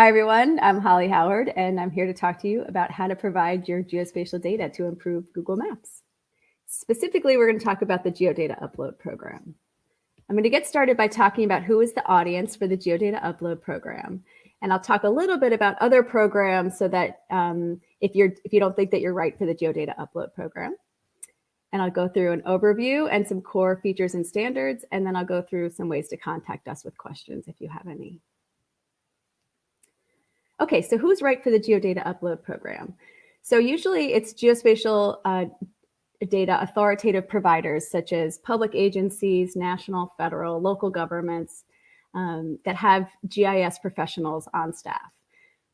Hi, everyone. I'm Holly Howard, and I'm here to talk to you about how to provide your geospatial data to improve Google Maps. Specifically, we're going to talk about the Geodata Upload Program. I'm going to get started by talking about who is the audience for the Geodata Upload Program. And I'll talk a little bit about other programs so that if you don't think that you're right for the Geodata Upload Program. And I'll go through an overview and some core features and standards, and then I'll go through some ways to contact us with questions if you have any. Okay, so who's right for the Geodata Upload Program? So usually it's geospatial data authoritative providers such as public agencies, national, federal, local governments that have GIS professionals on staff.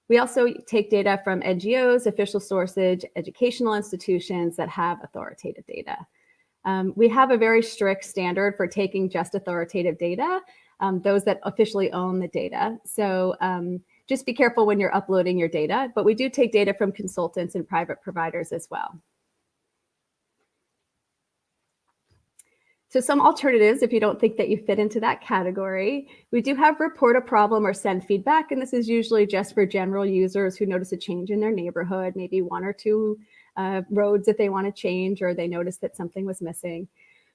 We also take data from NGOs, official sources, educational institutions that have authoritative data. We have a very strict standard for taking just authoritative data, those that officially own the data. So just be careful when you're uploading your data, but we do take data from consultants and private providers as well. So some alternatives, if you don't think that you fit into that category, we do have report a problem or send feedback. And this is usually just for general users who notice a change in their neighborhood, maybe one or two roads that they want to change, or they notice that something was missing.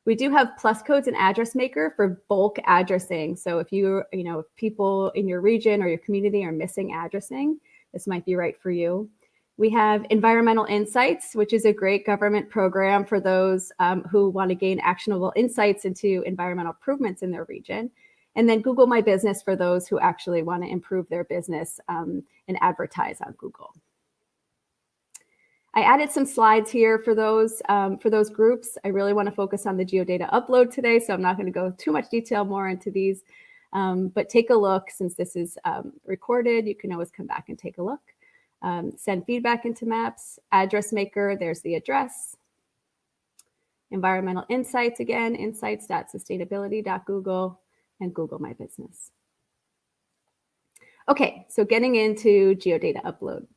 We do have plus codes and address maker for bulk addressing. So if if people in your region or your community are missing addressing, this might be right for you. We have Environmental Insights, which is a great government program for those who want to gain actionable insights into environmental improvements in their region. And then Google My Business for those who actually want to improve their business and advertise on Google. I added some slides here for those groups. I really want to focus on the Geodata Upload today, so I'm not going to go too much detail more into these. But take a look. Since this is recorded, you can always come back and take a look. Send feedback into Maps, Address Maker, there's the address. Environmental Insights, again, insights.sustainability.google, and Google My Business. Okay, so getting into Geodata Upload.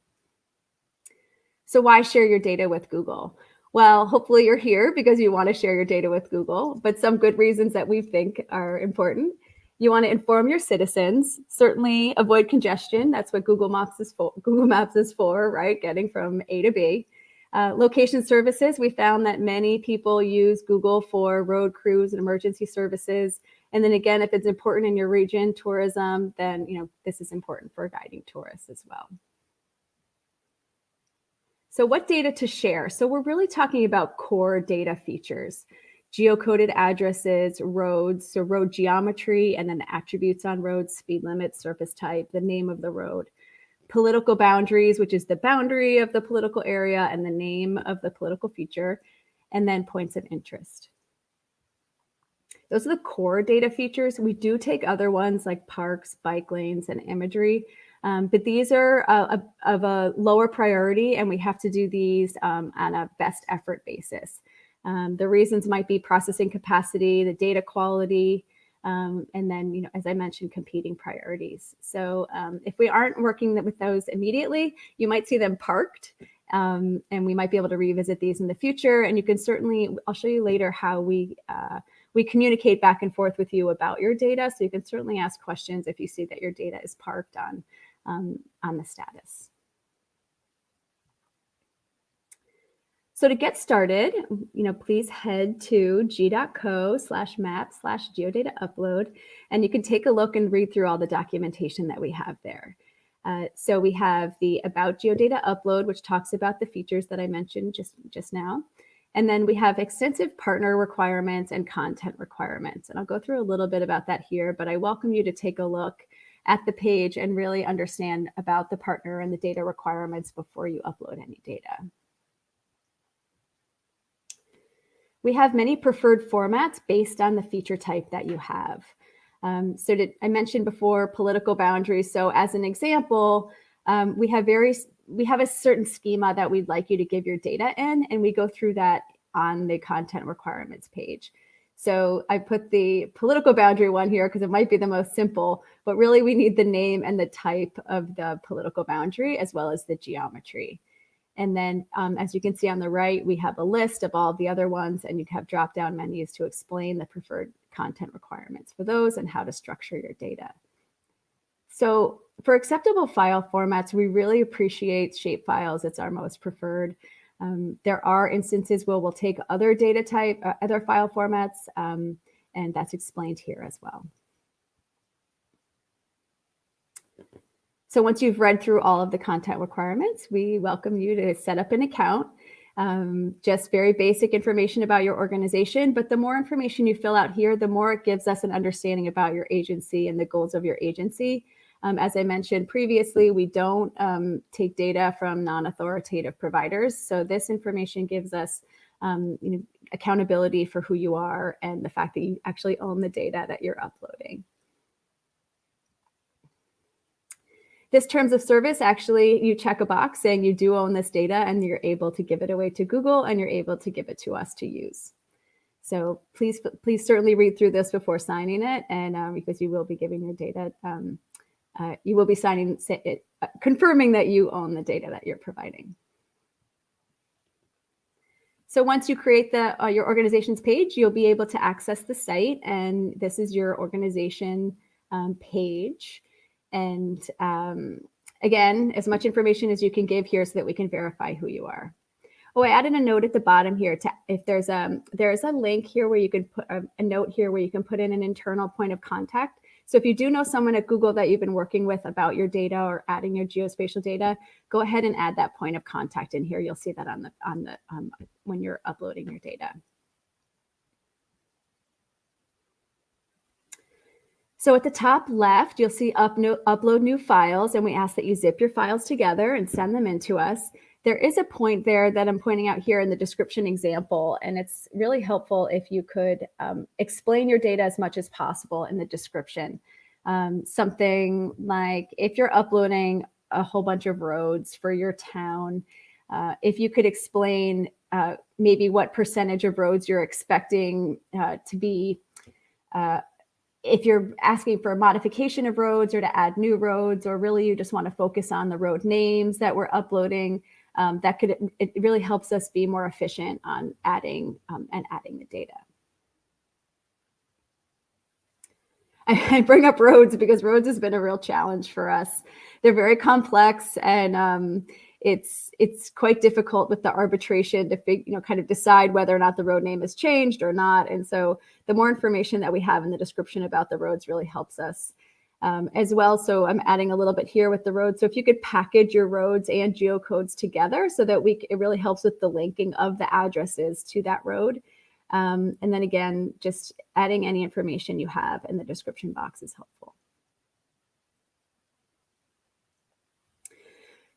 So why share your data with Google? Well, hopefully you're here because you want to share your data with Google, but some good reasons that we think are important. You want to inform your citizens, certainly avoid congestion. That's what Google Maps is for, right? Getting from A to B. Location services, we found that many people use Google for road crews and emergency services. And then again, if it's important in your region, tourism, then this is important for guiding tourists as well. So what data to share? So we're really talking about core data features. Geocoded addresses, roads, so road geometry, and then the attributes on roads, speed limit, surface type, the name of the road. Political boundaries, which is the boundary of the political area and the name of the political feature, and then points of interest. Those are the core data features. We do take other ones like parks, bike lanes, and imagery, but these are of a lower priority, and we have to do these on a best effort basis. The reasons might be processing capacity, the data quality, and then, as I mentioned, competing priorities. So if we aren't working with those immediately, you might see them parked, and we might be able to revisit these in the future. And you can certainly, I'll show you later how we communicate back and forth with you about your data. So you can certainly ask questions if you see that your data is parked on the status. So to get started, please head to g.co/map/geodata-upload, and you can take a look and read through all the documentation that we have there. So we have the About Geodata Upload, which talks about the features that I mentioned just now. And then we have extensive partner requirements and content requirements. And I'll go through a little bit about that here, but I welcome you to take a look at the page and really understand about the partner and the data requirements before you upload any data. We have many preferred formats based on the feature type that you have. I mentioned before political boundaries. So as an example, we have a certain schema that we'd like you to give your data in, and we go through that on the content requirements page. So I put the political boundary one here because it might be the most simple, but really we need the name and the type of the political boundary as well as the geometry. And then as you can see on the right, we have a list of all the other ones, and you have drop-down menus to explain the preferred content requirements for those and how to structure your data. So for acceptable file formats, we really appreciate shapefiles. It's our most preferred. There are instances where we'll take other data type, other file formats, and that's explained here as well. So once you've read through all of the content requirements, we welcome you to set up an account. Just very basic information about your organization, but the more information you fill out here, the more it gives us an understanding about your agency and the goals of your agency. As I mentioned previously, we don't take data from non-authoritative providers. So this information gives us accountability for who you are and the fact that you actually own the data that you're uploading. This terms of service, actually, you check a box saying you do own this data and you're able to give it away to Google and you're able to give it to us to use. So please certainly read through this before signing it, and because you will be giving your data, you will be signing it, confirming that you own the data that you're providing. So once you create your organization's page, you'll be able to access the site, and this is your organization page. And again, as much information as you can give here so that we can verify who you are. Oh, I added a note at the bottom here. If there's a link here where you can put a note here where you can put in an internal point of contact. So if you do know someone at Google that you've been working with about your data or adding your geospatial data, go ahead and add that point of contact in here. You'll see that when you're uploading your data. So at the top left, you'll see upload new files, and we ask that you zip your files together and send them in to us. There is a point there that I'm pointing out here in the description example, and it's really helpful if you could explain your data as much as possible in the description. Something like if you're uploading a whole bunch of roads for your town, if you could explain maybe what percentage of roads you're expecting to be if you're asking for a modification of roads or to add new roads, or really you just want to focus on the road names that we're uploading, it really helps us be more efficient on adding the data. I bring up roads because roads has been a real challenge for us. They're very complex, and it's quite difficult with the arbitration to kind of decide whether or not the road name has changed or not. And so the more information that we have in the description about the roads really helps us as well. So I'm adding a little bit here with the roads. So if you could package your roads and geocodes together so that it really helps with the linking of the addresses to that road. And then again, just adding any information you have in the description box is helpful.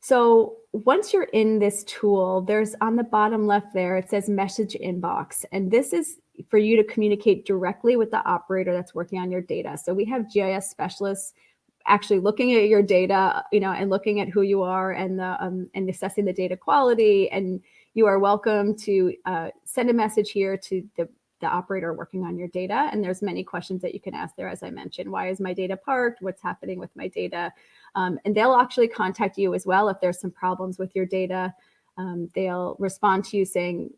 So once you're in this tool, there's on the bottom left there, it says message inbox. And this is for you to communicate directly with the operator that's working on your data. So we have GIS specialists actually looking at your data, and looking at who you are and assessing the data quality. And you are welcome to send a message here to the operator working on your data. And there's many questions that you can ask there, as I mentioned. Why is my data parked? What's happening with my data? And they'll actually contact you as well if there's some problems with your data. They'll respond to you saying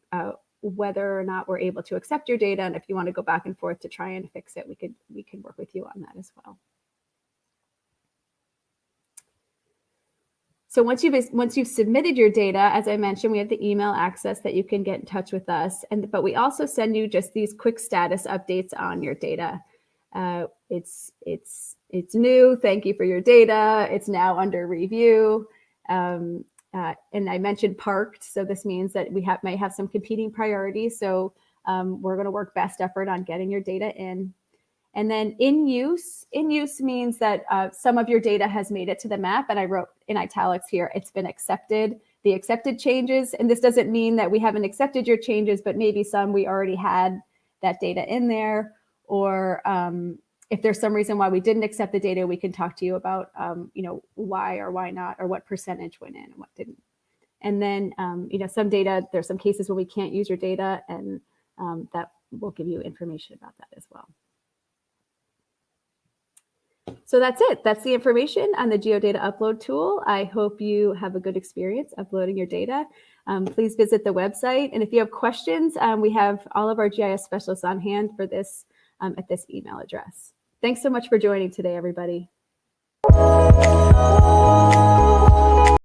whether or not we're able to accept your data. And if you want to go back and forth to try and fix it, we can work with you on that as well. So once you've submitted your data, as I mentioned, we have the email access that you can get in touch with us. But we also send you just these quick status updates on your data. It's new. Thank you for your data. It's now under review. And I mentioned parked. So this means that we may have some competing priorities. So we're going to work best effort on getting your data in. And then in use means that some of your data has made it to the map. And I wrote in italics here, it's been accepted, the accepted changes. And this doesn't mean that we haven't accepted your changes, but maybe some we already had that data in there. Or if there's some reason why we didn't accept the data, we can talk to you about, why or why not, or what percentage went in and what didn't. And then, some data, there's some cases where we can't use your data, and that will give you information about that as well. So that's it. That's the information on the GeoData Upload tool. I hope you have a good experience uploading your data. Please visit the website. And if you have questions, we have all of our GIS specialists on hand for this at this email address. Thanks so much for joining today, everybody. you.